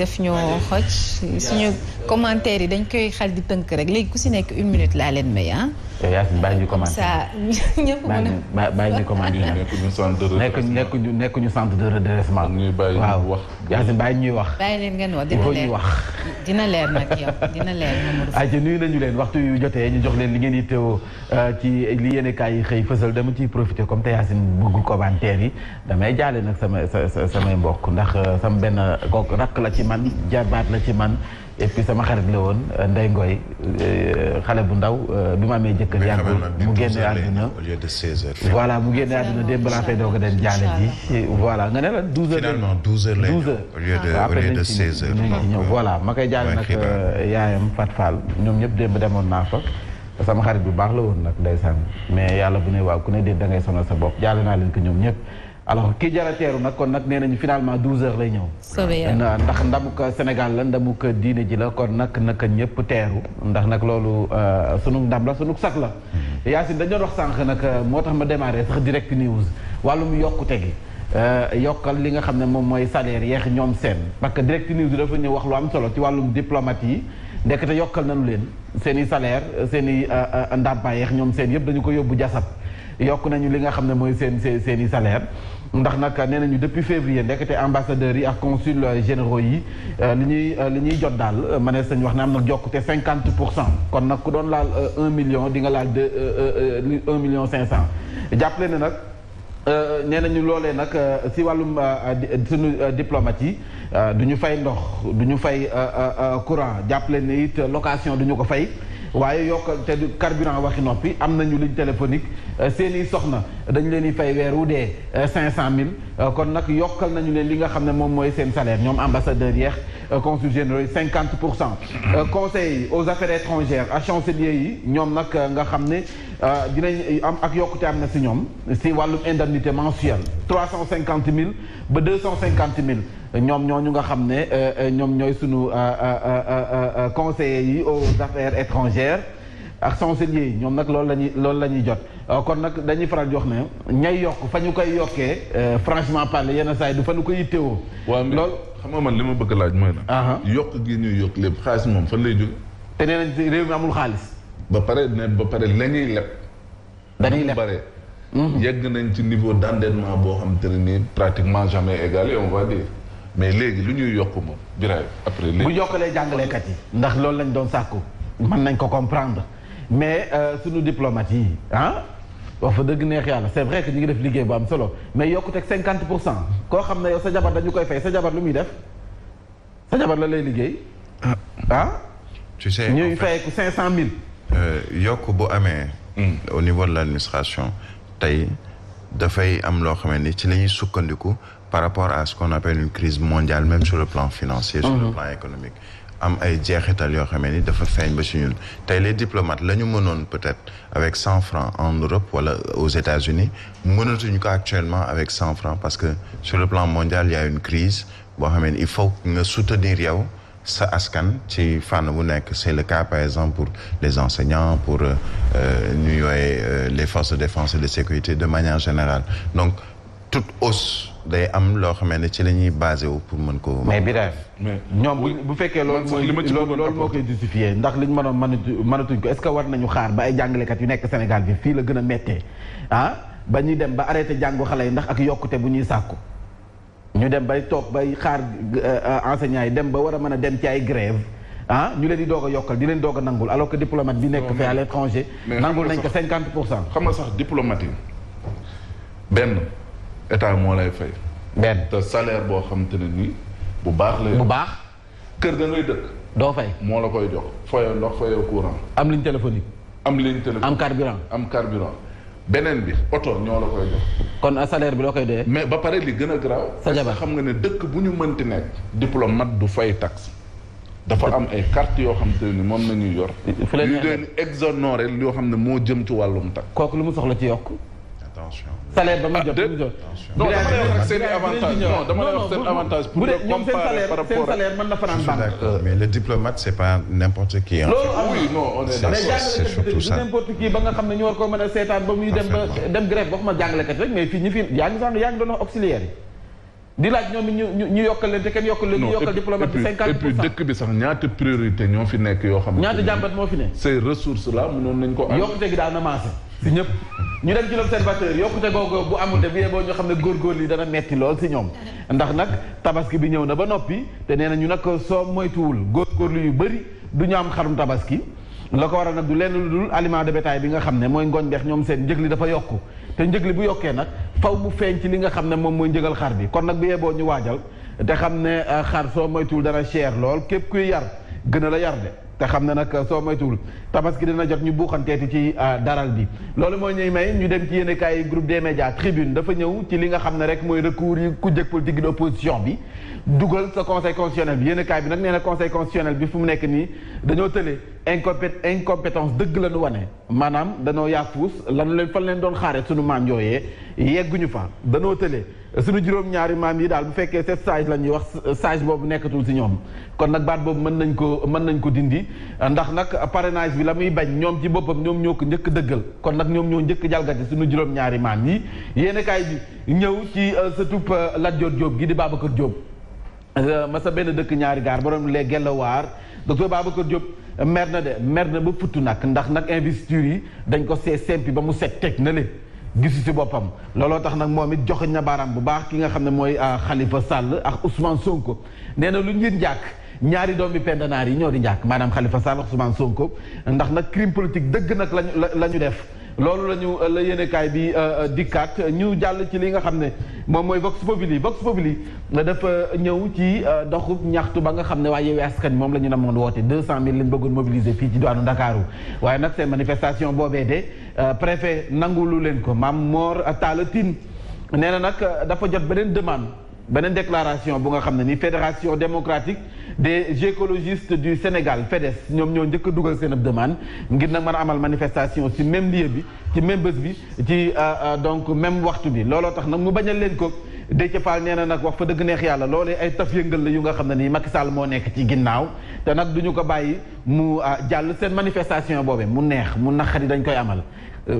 def ñoo xoj suñu commentaire yi dañ koy xal di tënk rek léegi ku si nekk 1 minute laa leen may ah. Yacine bàyyi ñu commenté ça ñëpp mën a bàyyi ñu commenté nekkuñu centre de redressement. waaw wax Yacine bàyyi ñuy wax. bàyyi leen ngeen wax il faut ñuy wax. dina leer nag yow dina leer Mamadou. ayca nuyu nañu leen waxtu yu jotee ñu jox leen li ngeen di teewoo ci li yéene kaay yi xëy fësal dama ciy profité comme te Yacine bëgg commentaire yi damay jaale nag samay mbokk ndax sama benn kooku rakk la ci man jarbaat la ci man. et puis sama xarit la woon Ndeye Ngoy xale bu ndaw bi ma amee jëkkër yàggul mu génne àdduna au lieu de 16 heures. voilà mu génne àdduna démb laa fay doog a dem jaale ji voilà nga ne la 12 heures finalement 12 heures lay au lieu de 16 heures ñëw voilà ma koy jaale nag yaayam Fat Fall ñoom ñëpp démb demoon naa fa sama xarit bu baax la woon nag ndeysaan mais yàlla bu ne waaw ku ne déet da ngay sonal sa bopp jaale naa leen ko ñoom ñëpp alors kii jara teeru nag kon nag nee nañu finalement 12 heures lay ñëw ndax ndamuk Sénégal la ndamuk diine ji la kon nag naka ñëpp teeru ndax nag loolu sunu ndam la sunu sax la Yacine dañ doon wax sànq nag moo tax ma démarré sax direct news wàllum yokkute gi yokkal li nga xam ne moom mooy salaire yeex ñoom seen parce que direct news dafa ñëw wax lu am solo ci wàllum diplomate yi ndekete yokkal nañu leen seen i salaire seen i ndàmpaay yeex ñoom seen yëpp dañu ko yóbbu jasab yokk nañu li nga xam ne mooy seen i salaire ndax nag nee nañu depuis février ndekete ambassadeurs yi ak consul généraux yi li ñuy jot daal ma ne sañ wax ne am na jokkute 50% kon nag ku doon laal 1 million di nga laal 1 million 500 jàppale ne nag nee nañu loolee nag si wàllum suñu diplomate yi du ñu fay ndox du ñu fay courant jàppale ne it location du ñu ko fay waaye yokkal te carburant waxi noppi am nañu ligne téléphonique seeni soxna dañu leen di fay weer wu dee 500000 kon nag yokkal nañu leen li nga xam ne moom mooy seen salaire ñoom ambassadeurs yeex consul généraux yi 50%. conseil aux affaires étrangères ak chancelier yi ñoom nag nga xam ne dinañ am ak yokkute am na si ñoom si wàllum indemnité mensuelle 350000 ba 250000 ñoom ñooñu nga xam ne ñoom ñooy sunu conseillers yi aux affaires étrangères ak chancelier yi ñoom nag loolu la ñuy jot kon nag dañuy faral di wax ne ñay yokk fa ñu koy yokkee franchement parler yenn saa yi du fa ñu koy yittewoo. loolu xam nga man li ma bëgg laaj mooy na. yokk gi ñuy yokk lépp xaalis moom fan lay jóge. te nee nañ réew mi amul xaalis. ba pare la ñuy leb. dañuy leb bare. yegg nañ ci niveau d'endettement boo xam te ne nii pratiquement jamais égalé on va dire. mais léegi lu ñuy yokk moom Birahim après léegi. bu yokkalee jàngalekat yi. ndax loolu lañ doon sàkku. mën nañ ko comprendre mais suñu diplomate yi wax fa dëgg neex yàlla c'est vrai que ñu ngi def liggéey bu am solo mais yokkuteeg 50% koo xam ne yow sa jabar dañu koy fay sa jabar lu muy def sa jabar la lay liggéey. tu sais ñuy fayeeku 500000. yokk bu amee. au niveau de l'administration tey dafay am loo xam ne ci la ñuy sukkandiku. par rapport à ce qu'on appelle une crise mondiale même sur le plan financier sur le plan économique am ay jeexital yoo xam ni dafa feeñ ba ci ñun tey les diplomates la ñu mënoon peut-être avec 100 francs en Europe wala aux États-Unis mënatuñu ko actuellement avec 100 francs parce que sur le plan mondial il y a une crise boo xam ne il faut nga soutenir yow sa askan ci fànn bu nekk c'est le cas par exemple pour les enseignants pour ñu yooye les forces de défense et de sécurité de manière générale donc toute hausse day am loo xam ne ci la ñuy basé wu pour mën ko. mais Birahim ñoom bu fekkee loolu moo koy justifié ndax liñ mënoon mënatuñ ko est-ce que war nañu xaar ba ay jàngalekat yu nekk Sénégal bi fii la gën a méttee ba ñuy dem ba arrêté jàngu xale yi ndax ak yokkute bu ñuy sàkku ñu dem bay toog bay xaar enseignants yi dem ba war a mën a dem ci ay grève ñu leen di doog a yokkal di leen doog a nangul alors que diplomate bi nekk fait à l'étranger nangul nañ ko 50%. xam nga sax diplomate yi benn état moo lay fay. benn te salaire boo xam te ne nii bu baax la. bu baax. kër ga ngay dëkk. doo fay moo la koy jox fayoo ndox fayoo courant. am ligne téléphonique. am carburant. beneen bi oto ñoo la koy jox. kon salaire bi loo koy doyee. mais ba pare li gën a garaaw. sa jabar xam nga ne dëkk bu ñu mënti nekk. diplomate du fay taxe. dafa am ay carte yoo xam te ne moom nañuy yor. fu leen leen exonéré yoo xam ne moo jëm ci wàllum tax. kooku lu mu soxla ci yokk. attention salaire ba muy jot non dama lay wax rek seen avantage non dama lay wax seen avantage pour comparer par rapport seen salaire mën na fanaan banque. mais le diplomate c'est pas n'importe qui. oui non on est d'accord c'est surtout ça n'importe qui ba nga xam ne ñu war koo mën a seetaan ba muy dem grève waxuma jàngalekat rek mais fii ñi fi yaa ngi doon wax auxiliaire yi di laaj ñoom ñu yokkal leen te kenn yokkal leen ñu yokkal diplomate bi 50%. et puis dëkk bi sax ñaata priorité ñoo fi nekk yoo xam ne ñaata jàmbat moo fi ne ces ressources là mënoon nañ ko am yokkute gi daal na maase si ñëpp ñu dem ci l'observateur yokkute googu bu amul de bi boo ñu xam ne góorgóorlu yi dana metti lool si ñoom ndax nag tabaski bi ñëw na ba noppi te nee na ñu nag soo moytuwul góorgóorlu yu bëri du ñu am xarum tabaski la ko waral nag du lenn lu dul aliment de bétail bi nga xam ne mooy ngooñ beex ñoom seen njëg li dafa yokku te njëg li bu yokkee nag faw mu feeñ ci li nga xam ne moom mooy njëgal xar bi kon nag bi yeboo ñu waajal te xam ne xar soo moytuwul dana cher lool képp kuy yar gën a la yar de te xam ne nag soo moytuwul tabaski dina jot ñu buuxanteeti ci daral bi loolu mooy ñuy may ñu dem ci yéen kaay groupe des médias tribune dafa ñëw ci li nga xam ne rek mooy recours yi ku jëkk politique de opposition bi dugal sa conseil constitutionnel bi yéen kaay bi nag nee na conseil constitutionnel bi fu mu nekk nii dañoo tële incompétence dëgg la ñu wane maanaam dañoo yaafuus lanu leen fan leen doon xaare suñu maam yooyee yegguñu fa dañoo tële suñu juróom-ñaari maam yi daal bu fekkee sept sage la ñuy wax sage boobu nekkatul si ñoom kon nag baat boobu mën nañ ko dindi ndax nag parrainage bi la muy bañ ñoom ci boppam ñoom ñoo ko njëkk dëggal kon nag ñoom ñoo njëkk jalgati suñu juróom-ñaari maam yi yéen kaay bi ñëw ci sa tupp Lat Dior Diop gi di Babacar Diop ma sa benn dëkk ñaari gaar borom les Gelwaar docteur Babacar Diop mer na ba futtu nag ndax nag investiture yi dañ ko sempi ba mu set teg na leen gisu ci boppam looloo tax nag moom it joxe na baaraam bu baax ki nga xam ne mooy Khalifa Sall ak Ousmane Sonko nee na lu ñu njàkk ñaari doomi pendanaar yi ñoo di njàkk maanaam Khalifa Sall ak Ousmane Sonko ndax nag crime politique dëgg nag la ñu def loolu la yéenekaay bi dikkaat ñu jàll ci li nga xam ne moom mooy Vox Populi dafa ñëw ci doxub ñaxtu ba nga xam ne waa Yewwi Askan moom la ñu namoon woote 200 000 lañ bëggoon mobiliser fii ci diwaanu Ndakaaru waaye nag seen manifestation boobee de préfet nangulu leen ko Mame Mor Talla Tine nee na nag dafa jot beneen déclaration bu nga xam ne ni fédération démocratique des écologistes du Sénégal FEDES ñoom ñoo njëkk a dugal seen ab demande ngir nag mën a amal manifestation ci même lieu bi ci même bés bi ci donc même waxtu bi looloo tax nag mu bañal leen ko Déthié Fall nee na nag wax fa dëgg neex yàlla loolee ay taf yëngal la yu nga xam ne nii Macky Sall moo nekk ci ginnaaw te nag duñu ko bàyyi mu jàll seen manifestation boobee mu neex mu naqari dañ koy amal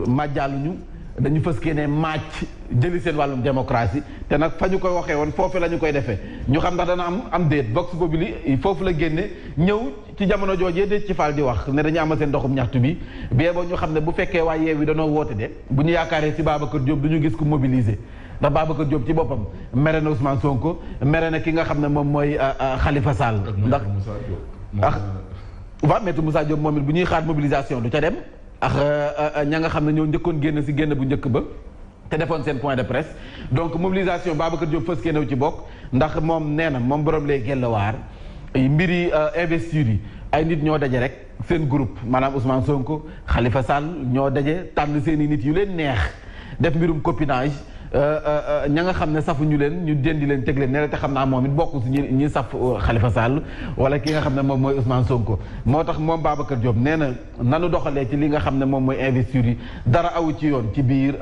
ma jàlluñu dañu fës kee ne màcc jëli seen wàllum démocratie te nag fa ñu koy waxee woon foofu la ñu koy defee ñu xam ndax dana am déet Vox Populi foofu la génne ñëw ci jamono joojee de ci Fall di wax ne dañu amal seen ndoxum ñaxtu bi boo ñu xam ne bu fekkee waa Yewwi danoo woote de bu ñu yaakaaree si Babacar Diop du ñu gis ku mobiliser ndax Babacar Diop ci boppam mere na Ousmane Sonko mere na ki nga xam ne moom mooy Khalifa Sall ndax waaw Maître Moussa Diop moom it bu ñuy xaar mobilisation du ca dem ak ña nga xam ne ñoo njëkkoon génn si génn bu njëkk ba te defoon seen point de presse donc mobilisation Babacar Diop fës kee new ci bokk ndax moom nee na moom borom lay Gelwaar mbiri investiture yi ay nit ñoo daje rek seen groupe maanaam Ousmane Sonko Khalifa Sall ñoo daje tànn seen i nit yu leen neex def mbirum copinage ña nga xam ne safuñu leen ñu dendi leen teg leen ne la te xam naa moom it bokk si ñi saf Khalifa Sall wala ki nga xam ne moom mooy Ousmane Sonko moo tax moom Babacar Diop nee na nanu doxalee ci li nga xam ne moom mooy investiture yi dara awu ci yoon ci biir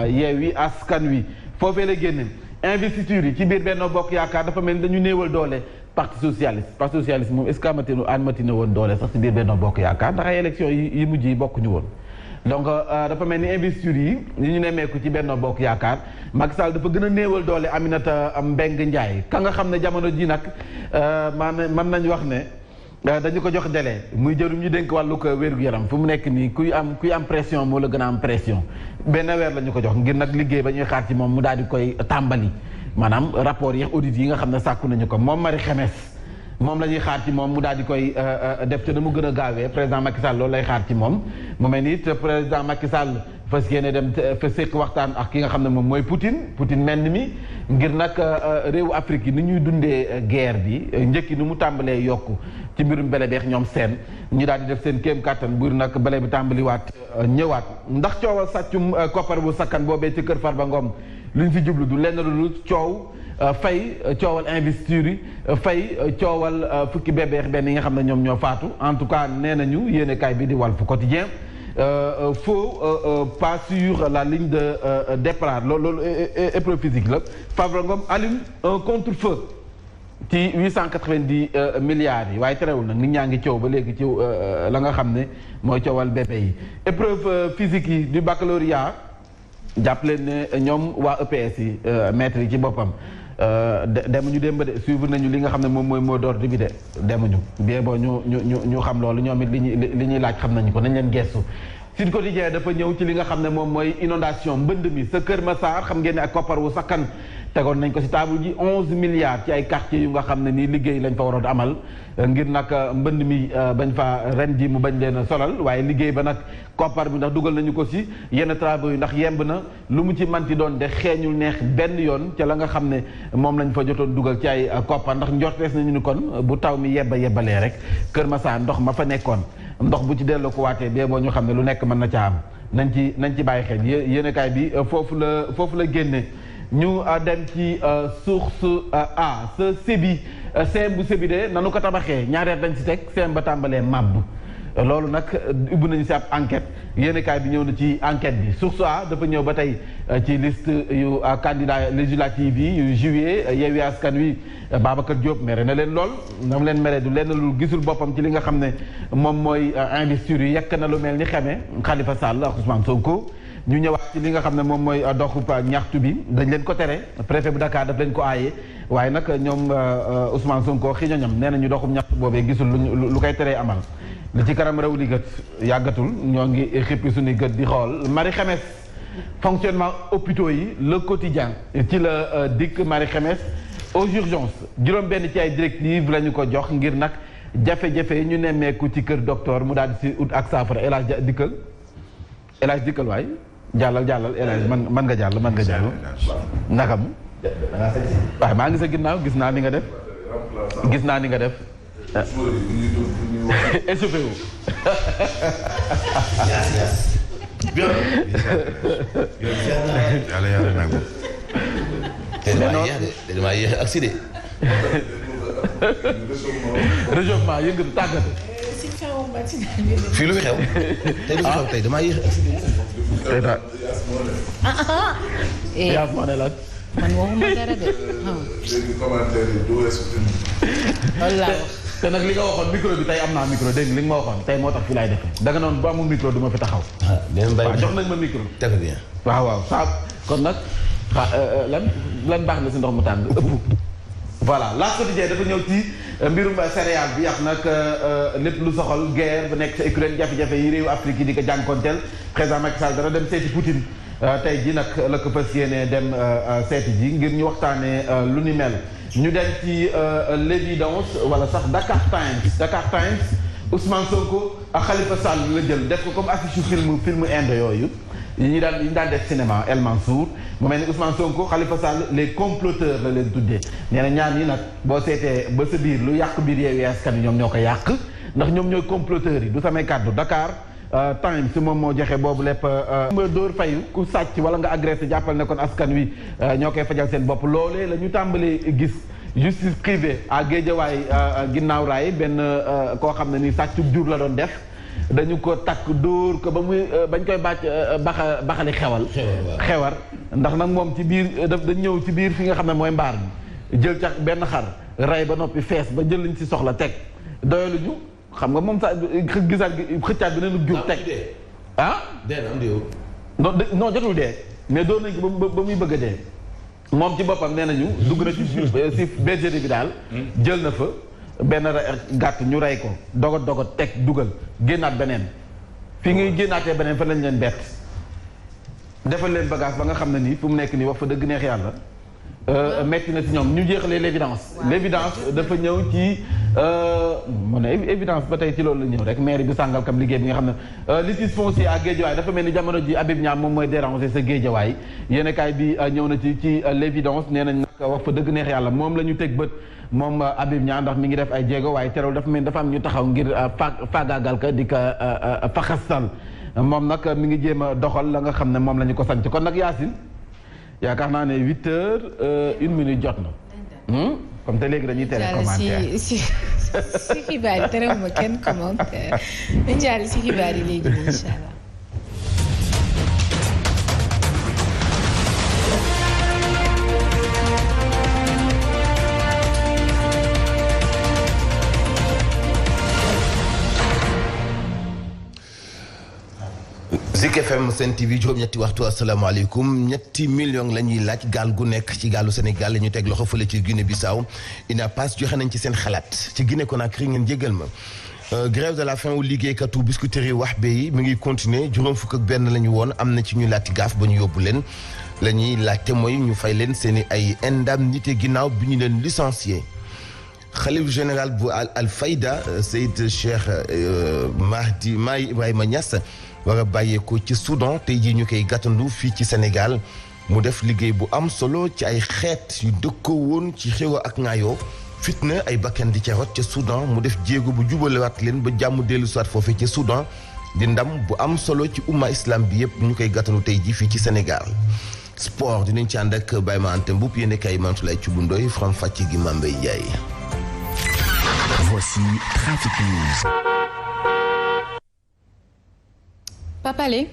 Yewwi Askan Wi foofee la génne investiture yi ci biir Benno Bokk Yaakaar dafa mel ni dañu néewal doole parti socialiste moom est-ce que amati na woon doole sax ci biir Benno Bokk Yaakaar ndax ay élection yi mujj yi bokkuñu woon donc dafa mel ni investiture yi ñu nemmeeku ci Benno Bokk Yaakaar Macky Sall dafa gën a néewal doole Aminata Mbengue Ndiaye ka nga xam ne jamono ji nag maanaam mën nañu wax ne dañu ko jox délai muy jërum ñu dénk wàllu ko wér-gu-yaram fu mu nekk nii kuy am pression moo la gën a am pression benn weer la ñu ko jox ngir nag liggéey ba ñuy xaar ci moom mu daal di koy tàmbali maanaam rapport yi audit yi nga xam ne sàkku nañu ko moom Marie Khemesse moom la ñuy xaar ci moom mu daal di koy def te na mu gën a gaawee président Macky Sall loolu lay xaar ci moom mu mel ni it président Macky Sall fas yéene dem fa sekk waxtaan ak ki nga xam ne moom mooy Poutine menn mi ngir nag réewu Afrique yi ni ñuy dundee guerre bi njëkki ni mu tàmbalee yokku ci mbirum bele beex ñoom seen ñu daal di def seen kéem kàttan buur nag bele bi tàmbaliwaat ñëwaat ndax coowal sàccum koppar bu sakkan boobee ci kër Farba Ngom lu ñu fi jublu du lenn lu coow fay coowal investiture yi fay coowal fukki bebeex benn yi nga xam ne ñoom ñoo faatu en tout cas nee nañu yéenekaay bi di Walf Quotidien faux pas sur la ligne de départ loolu épreuve physique la Farba Ngom allume un contre-feu ci 890 milliards yi waaye terewul nag nit ñaa ngi coow ba léegi ci la nga xam ne mooy coowal bébé yi épreuve physique yi du baccalauréat jàpp leen ne ñoom waa EPS yi maître yi ci boppam demuñu démb de suivre nañu li nga xam ne moom mooy mot d'ordre bi de demuñu bien bon ñu xam loolu ñoom it li ñuy laaj xam nañu ko nañ leen gestu. Sud Quotidien dafa ñëw ci li nga xam ne moom mooy inondation mbënd mi sa Kër Massar xam ngeen ne ak koppar wu sakkan tegoon nañ ko ci table ji 11 milliards ci ay quartiers yu nga xam ne nii liggéey lañ fa waroon amal ngir nag mbënd mi bañ fa ren ji mu bañ leen a solal waaye liggéey ba nag koppar bi ndax dugal nañu ko ci yenn travaux yi ndax yemb na lu mu ci manti doon de xeeñul neex benn yoon ca la nga xam ne moom lañ fa jotoon dugal ci ay koppar ndax njortees nañu ni kon bu taw mi yebbalee rek Kër Massar ndox ma fa nekkoon ndox bu ci delloo ko waatee bee boo ñu xam ne lu nekk mën na ca am nañ ci bàyyi xel yéenekaay bi foofu la génne ñu dem ci source a sa sébi CEM bu sébi de nanu ko tabaxee ñaareel dañ si teg CEM ba tàmbalee màbb loolu nag ubbi nañu si ab enquête yéenekaay bi ñëw na ci enquête bi source a dafa ñëw ba tey ci liste yu candidat législative yi yu juillet Yewwi Askan Wi Babacar Diop mere na leen lool nam leen mere du lenn lu gisul boppam ci li nga xam ne moom mooy investiture yi yekk na lu mel ni xamee Khalifa Sall ak Ousmane Sonko ñu ñëwaat ci li nga xam ne moom mooy doxub ñaxtu bi dañ leen ko tere préfet bu Dakar daf leen ko aaye waaye nag ñoom Ousmane Sonko xi ñoñam nee nañu doxub ñaxtu boobee gisul lu koy teree amal li ci kanam raw li gët yàggatul ñoo ngi xippi suñuy gët di xool Marie Khemesse fonctionnement hôpitaux yi le quotidien ci la dikk Marie Khemesse aux urgences juróom benn ci ay directive la ñu ko jox ngir nag jafe-jafe yi ñu nemmeeku ci kër docteur mu daal di si ut ak saafara El Hadj dikkal waay jàllal El Hadj man nga jàll naka mu waaye maa ngi sa ginnaaw gis naa ni nga def échauffé wu yàlla nangu damaa yéex accident réchauffement yëngatu tàggatu fii lu fi xew tey lu fi xew tey damaa yéex accident yaa moo ne la man waxuma dara de léegi commentaire yi du weesu wallaahi te nag li nga waxoon micro bi tey am naa micro dégg nga li nga ma waxoon tey moo tax fi laay defee danga noonu bu amul micro du ma fi taxaw waaw jox nañ ma micro très bien waaw saa kon nag lan baax na si ndox mu tàng ëpp voilà la quotidien dafa ñëw ci mbirum céréale bi ak nag lépp lu soxal guerre ba nekk sa Ukraine jafe-jafe yi réewu Afrique yi di ko jànkonteel président Macky Sall dana dem seeti Poutine tey ji nag la ko fas yéene dem seeti ji ngir ñu waxtaanee lu ni mel ñu dem ci l'évidence wala sax Dakar Times Ousmane Sonko ak Khalifa Sall la jël def ko comme affiche film inde yooyu yi ñu daan def cinéma El Mansour mu mel ni Ousmane Sonko Khalifa Sall les comploteurs la leen tuddee nee na ñaar ñi nag boo seetee ba sa biir lu yàq biir Yewwi Askan Wi ñoom ñoo ko yàq ndax ñoom ñooy comploteurs yi du samay kàddu Dakar Times moom moo joxe boobu lépp ma dóor fayu ku sàcc wala nga agressé jàppal ne kon askan wi ñoo koy fajal seen bopp loolee la ñu tàmbalee gis justice privée à Guédiawaye ginnaaw raay benn koo xam ne ni sàccub jur la doon def dañu ko takk dóor ko ba muy bañ koy baxali xewar ndax nag moom ci biir dañ ñëw ci biir fi nga xam ne mooy mbaar bi jël ca benn xar rey ba noppi fees ba jël liñ ci soxla teg doyaluñu xam nga moom sax gisaat xëccaat beneen jur teg non jotul dee mais doon nañ ko ba muy bëgg a dee moom ci boppam nee nañu dugg na ci bergerie bi daal jël na fa benn gàtt ñu rey ko dogot teg dugal génnaat beneen fii ngay génnaatee beneen fa lañ leen bett defal leen bagage ba nga xam ne nii fu mu nekk nii wax fa dëgg neex yàlla metti na si ñoom ñu jeexalee l'évidence dafa ñëw ci mu ne évidence ba tey ci loolu la ñëw rek maire bi Sangalkam liggéey bi nga xam ne litige foncier à Guédiawaye dafa mel ni jamono ji Habib Niam moom mooy déranger sa Guédiawaye yéenekaay bi ñëw na ci l'évidence nee nañ nag wax fa dëgg neex yàlla moom la ñu teg bët moom Habib Niam ndax mi ngi def ay jéego waaye terewul dafa mel ni dafa am ñu taxaw ngir faagaagal ka di ko faxasal moom nag mi ngi jéem a doxal la nga xam ne moom la ñu ko sant kon nag Yacine yaakaar naa ne 8h01 jot na. comme te léegi dañuy tere commentaire si xibaar yi terewuma kenn commentaire dañu jàll si xibaar yi léegi incha allah. Zik FM Sen TV juróom-ñetti waxtu asalaamaaleykum 3 millions la ñuy laaj gaal gu nekk ci gaalu Sénégal la ñu teg loxo fële ci Guinée Bissau INAPAS joxe nañ ci seen xalaat ci Guinée Conakry ngeen jégal ma grève de la faim wu liggéeykatu biscuiterie wax yi mi ngi continuer juróom fukk ak benn la ñu woon am na ci ñu laati gaaf ba ñu yóbbu leen la ñuy laajte mooy ñu fay leen seen ay indemnité ginnaaw bi ñu leen licencié xalif général bu Al Fayda Seyd Cheikh Mahi Ibrahima Niass war a bàyyeekoo ci Soudan tey jii ñu koy gàttandu fii ci Sénégal mu def liggéey bu am solo ci ay xeet yu dëkkoo woon ci xew ak ngaayoo fitna ay bakkan di ca rot ca Soudan mu def jéego bu jubalewaat leen ba jàmm dellu soit foofee ca Soudan di ndam bu am solo ci umma islam bi yëpp ñu koy gàttandu tey jii fii ci Sénégal. Sport dinañ ci ànd ak Baye Ma Ante Mboup yéen kay Mantoulaye Thioubou from fàcc gi Mambay Ndiaye. Voici Trafic News. Papa Lé.